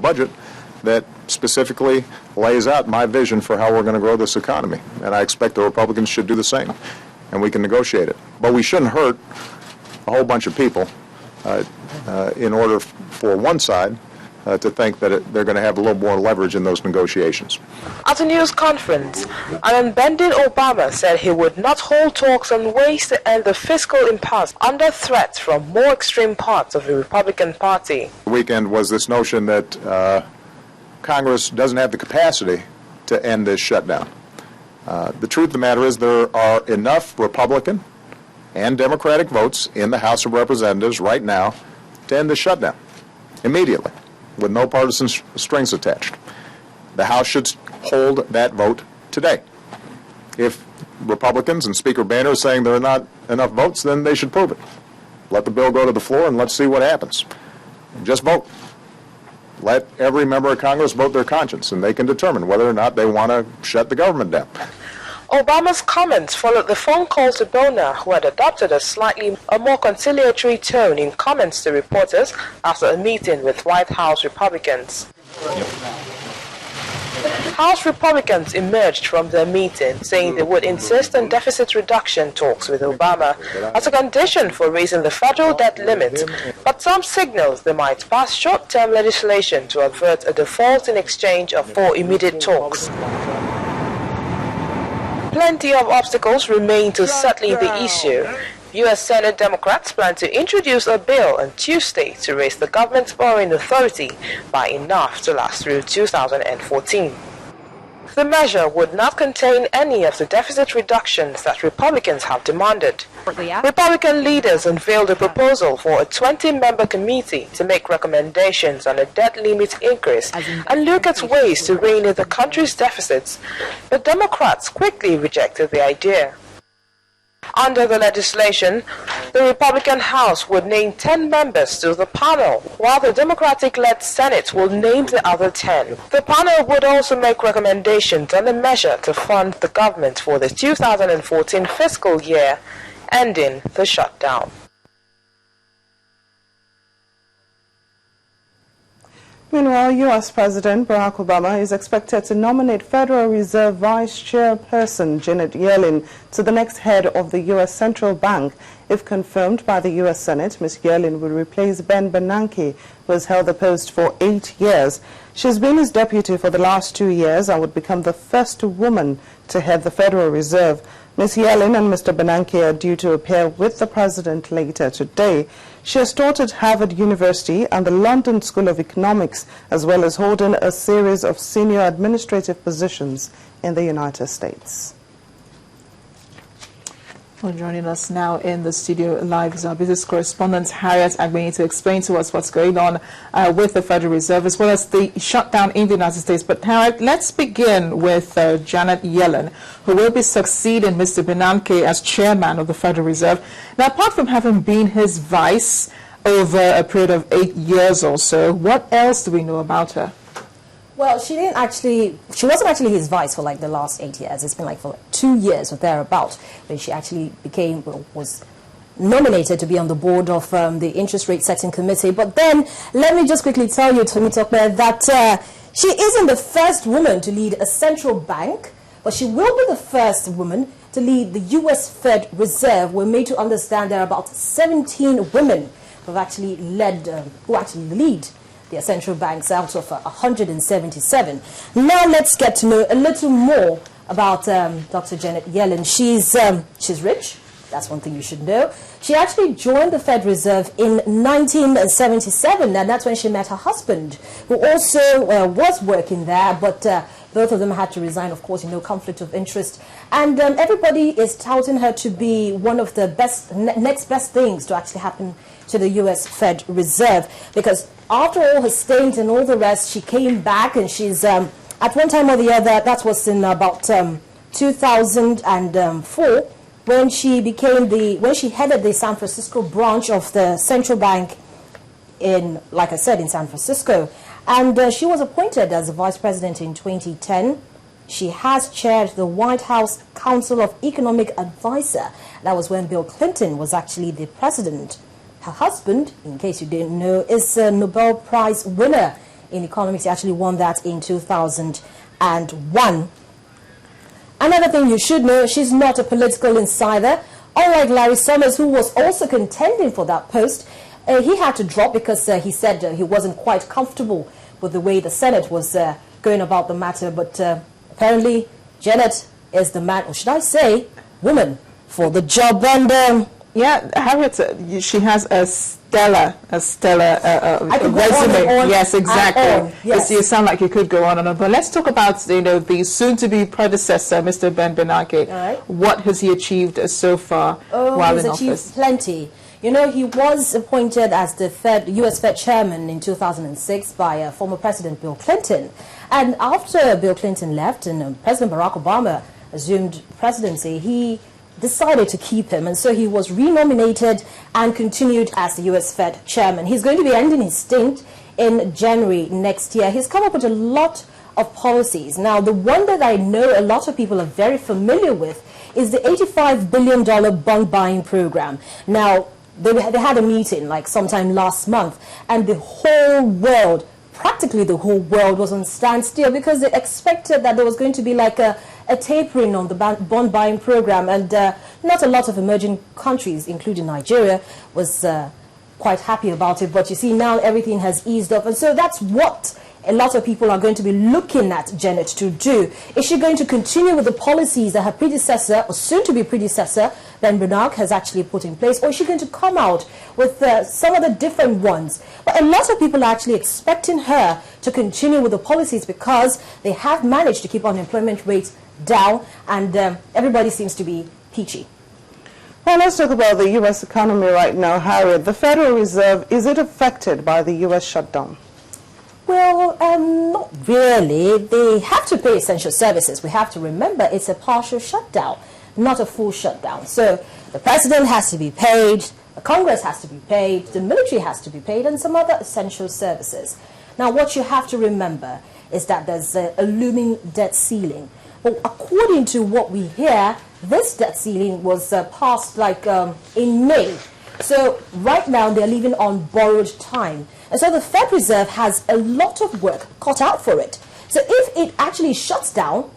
budget that specifically lays out my vision for how we're going to grow this economy. And I expect the Republicans should do the same, and we can negotiate it. But we shouldn't hurt a whole bunch of people in order for one side to think that they're going to have a little more leverage in those negotiations. At a news conference, an unbending Obama said he would not hold talks on ways to end the fiscal impasse under threat from more extreme parts of the Republican Party. The weekend was this notion that Congress doesn't have the capacity to end this shutdown. The truth of the matter is there are enough Republican and Democratic votes in the House of Representatives right now to end the shutdown immediately, with no partisan strings attached. The House should hold that vote today. If Republicans and Speaker Boehner are saying there are not enough votes, then they should prove it. Let the bill go to the floor and let's see what happens. Just vote. Let every member of Congress vote their conscience, and they can determine whether or not they want to shut the government down. Obama's comments followed the phone call to Boehner, who had adopted a more conciliatory tone in comments to reporters after a meeting with White House Republicans. House Republicans emerged from their meeting saying they would insist on deficit reduction talks with Obama as a condition for raising the federal debt limit, but some signals they might pass short-term legislation to avert a default in exchange for immediate talks. Plenty of obstacles remain to settling the issue. U.S. Senate Democrats plan to introduce a bill on Tuesday to raise the government's borrowing authority by enough to last through 2014. The measure would not contain any of the deficit reductions that Republicans have demanded. Republican leaders unveiled a proposal for a 20-member committee to make recommendations on a debt limit increase and look at ways to rein in the country's deficits, but Democrats quickly rejected the idea. Under the legislation, the Republican House would name 10 members to the panel, while the Democratic-led Senate will name the other 10. The panel would also make recommendations on a measure to fund the government for the 2014 fiscal year, ending the shutdown. Meanwhile, U.S. President Barack Obama is expected to nominate Federal Reserve Vice Chairperson Janet Yellen to the next head of the U.S. Central Bank. If confirmed by the U.S. Senate, Ms. Yellen will replace Ben Bernanke, who has held the post for 8 years. She's been his deputy for the last 2 years and would become the first woman to head the Federal Reserve. Ms. Yellen and Mr. Bernanke are due to appear with the president later today. She has taught at Harvard University and the London School of Economics, as well as holding a series of senior administrative positions in the United States. Well, joining us now in the studio live is our business correspondent, Harriet Agbenyi, to explain to us what's going on with the Federal Reserve, as well as the shutdown in the United States. But Harriet, let's begin with Janet Yellen, who will be succeeding Mr. Bernanke as chairman of the Federal Reserve. Now, apart from having been his vice over a period of 8 years or so, what else do we know about her? Well, she wasn't actually his vice for like the last 8 years. It's been like for 2 years or thereabout when she actually was nominated to be on the board of the interest rate setting committee. But then let me just quickly tell you, Tomitokbe, that she isn't the first woman to lead a central bank, but she will be the first woman to lead the U.S. Fed Reserve. We're made to understand there are about 17 women who actually lead their central banks out of 177. Now let's get to know a little more about Dr. Janet Yellen. She's rich. That's one thing you should know. She actually joined the Fed Reserve in 1977, and that's when she met her husband, who also was working there, but both of them had to resign, of course, conflict of interest. And everybody is touting her to be one of the next best things to actually happen to the U.S. Fed Reserve, because after all her stint and all the rest, she came back, and she's at one time or the other, that was in about 2004, when she headed the San Francisco branch of the central bank in San Francisco. And she was appointed as the vice president in 2010. She has chaired the White House Council of Economic Advisor. That was when Bill Clinton was actually the president. Her husband, in case you didn't know, is a Nobel Prize winner in Economies. He actually won that in 2001. Another thing you should know, she's not a political insider. Unlike Larry Summers, who was also contending for that post, he had to drop because he said he wasn't quite comfortable with the way the Senate was going about the matter. But apparently, Janet is the man, or should I say, woman, for the job. And yeah, Harriet, she has a stellar resume. Yes, exactly. Yes. You sound like you could go on and on. But let's talk about the soon-to-be predecessor, Mr. Ben Bernanke. All right. What has he achieved so far while in office? He's achieved plenty. You know, he was appointed as the U.S. Fed chairman in 2006 by former President Bill Clinton. And after Bill Clinton left and President Barack Obama assumed presidency, he decided to keep him. And so he was renominated and continued as the U.S. Fed chairman. He's going to be ending his stint in January next year. He's come up with a lot of policies. Now, the one that I know a lot of people are very familiar with is the $85 billion bond buying program. Now, they had a meeting like sometime last month, and the whole world, practically the whole world, was on standstill because they expected that there was going to be like a tapering on the bond buying program, and not a lot of emerging countries, including Nigeria, was quite happy about it. But you see, now everything has eased up, and so that's what a lot of people are going to be looking at Janet to do. Is she going to continue with the policies that her predecessor, or soon-to-be predecessor, Ben Bernanke, has actually put in place, or is she going to come out with some of the different ones? But a lot of people are actually expecting her to continue with the policies because they have managed to keep unemployment rates down, and everybody seems to be peachy. Well, let's talk about the U.S. economy right now, Harriet. The Federal Reserve, is it affected by the U.S. shutdown? Well, not really. They have to pay essential services. We have to remember it's a partial shutdown, not a full shutdown. So the president has to be paid, the Congress has to be paid, the military has to be paid, and some other essential services. Now, what you have to remember is that there's a looming debt ceiling. But according to what we hear, this debt ceiling was passed like in May. So right now they're living on borrowed time. And so the Fed Reserve has a lot of work cut out for it. So if it actually shuts down,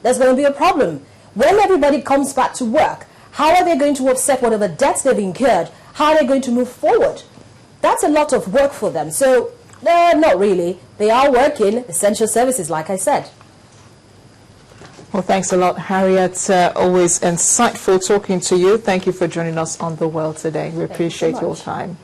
there's going to be a problem. When everybody comes back to work, how are they going to offset whatever debts they've incurred? How are they going to move forward? That's a lot of work for them. So not really. They are working essential services, like I said. Well, thanks a lot, Harriet. Always insightful talking to you. Thank you for joining us on The World today. We appreciate your time.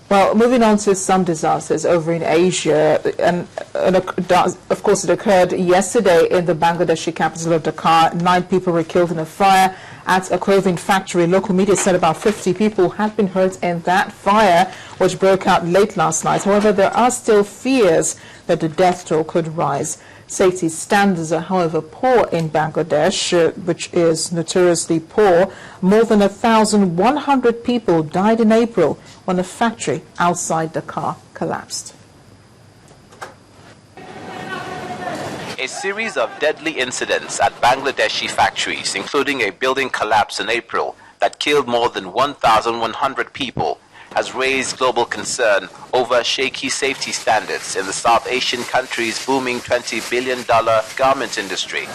Well, moving on to some disasters over in Asia, and of course it occurred yesterday in the Bangladeshi capital of Dhaka. 9 people were killed in a fire at a clothing factory. Local media said about 50 people had been hurt in that fire, which broke out late last night. However, there are still fears that the death toll could rise. Safety standards are, however, poor in Bangladesh, which is notoriously poor. More than 1,100 people died in April when a factory outside Dhaka collapsed. A series of deadly incidents at Bangladeshi factories, including a building collapse in April that killed more than 1,100 people, has raised global concern over shaky safety standards in the South Asian country's booming $20 billion garment industry.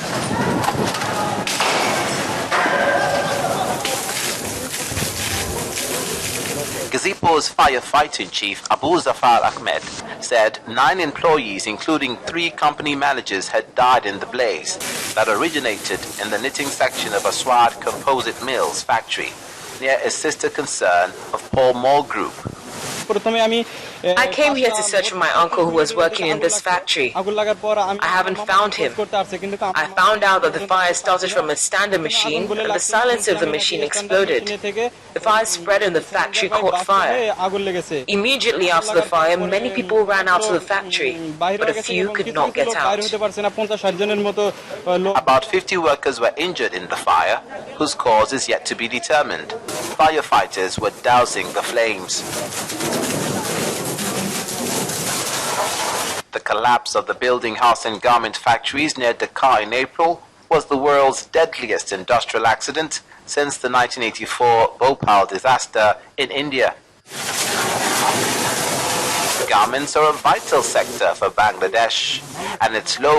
Gazipo's firefighting chief Abu Zafar Ahmed said 9 employees, including 3 company managers, had died in the blaze that originated in the knitting section of Aswad Composite Mills factory, near a sister concern of Paul Moore Group. I came here to search for my uncle who was working in this factory. I haven't found him. I found out that the fire started from a standard machine and the silencer of the machine exploded. The fire spread and the factory caught fire. Immediately after the fire, many people ran out of the factory, but a few could not get out. About 50 workers were injured in the fire, whose cause is yet to be determined. Firefighters were dousing the flames. The collapse of the building, house and garment factories near Dhaka in April was the world's deadliest industrial accident since the 1984 Bhopal disaster in India. Garments are a vital sector for Bangladesh, and its low